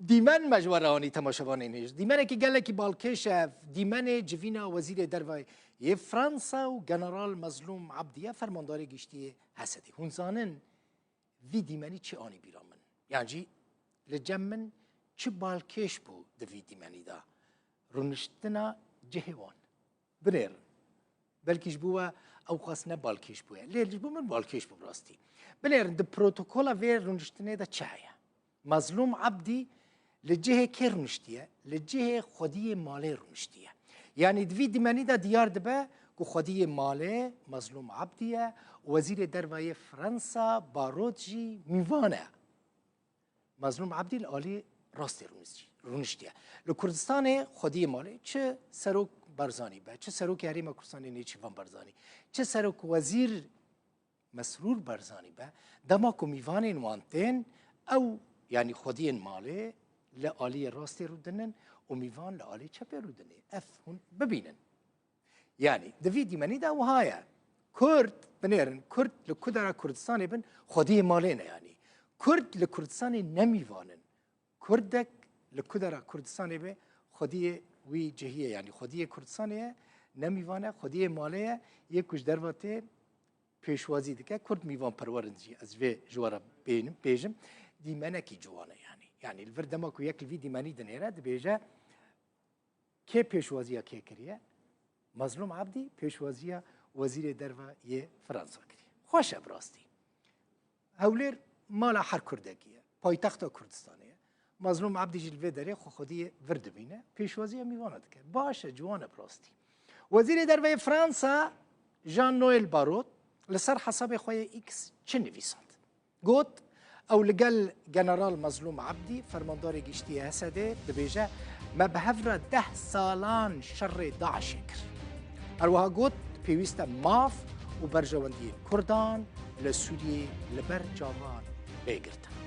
دیمن مجورانی تماشاوان نیش دیمن که گله کی بالکش دیمن جوینا وزیر دروای یه فرانسا و جنرال مظلوم عبدیه فرماندار گشتی حسدی هنزانن وی دیمنی چه آنی بیرامن یعنی لجمن چه بالکش بو دوی دیمنی دا رونشتنا جهوان برر بلکیش بوه او خاص نه بالکش بوه لیلش بو من بالکش بو براستی بلر د پروتوکولا وی رونشتنه دا چایا مظلوم عبدی لجهه که رونشتیه لجهه خودی ماله رونشتیه یعنی دوی دیمنی دا دیار دبه که خودی ماله مظلوم عبدیه وزیر دروای فرانسا باروتجی میوانه مظلوم عبدی العالی راستی رونشتیه لکردستان خودی ماله چه سروک برزانی به چه سروک حریم کردستانی نیچیوان برزانی چه سروک وزیر مسرور برزانی به دما کو میوانین وانتین او یعنی خودی ماله لعالی راستی رو دنن و میوان لعالی چپی رو دنن افهون ببینن یعنی دوی دیمنی دا وهایا کرد بنیرن کرد لکدر کردستان بن خودی ماله نه یعنی کرد لکردستان نمیوانن کردک لکدر کردستان به خودی وی جهیه یعنی خودی کردستان نمیوانه خودی ماله یک کش درواته پیشوازی دکه کرد میوان پرورنجی از وی جوارا بیجم دیمنه کی جوانه یعنی الوردما کو یک وی دیمنی دنیره دبیجه که پیشوازی که کریه مظلوم عبدی پیشوازی وزیر دروا یه فرانسا کریه خوشه براستی هولر مالا هر کردگیه پایتخت کردستانیه مظلوم عبدی جلوه داره خودی ورد بینه پیشوازی میوانه دکه باشه جوانه براستی وزیر دروا فرانسا جان نوئل باروت لسر حساب خواه ایکس چه نویسند گوت او لقل جنرال مظلوم عبدي فرماندار گشتی حسده دبیجه ما بهفر 10 سالان شر داعش کر اروها گوت پیوسته ماف و برجواندی کردان لسوریه لبر جوان بگرتن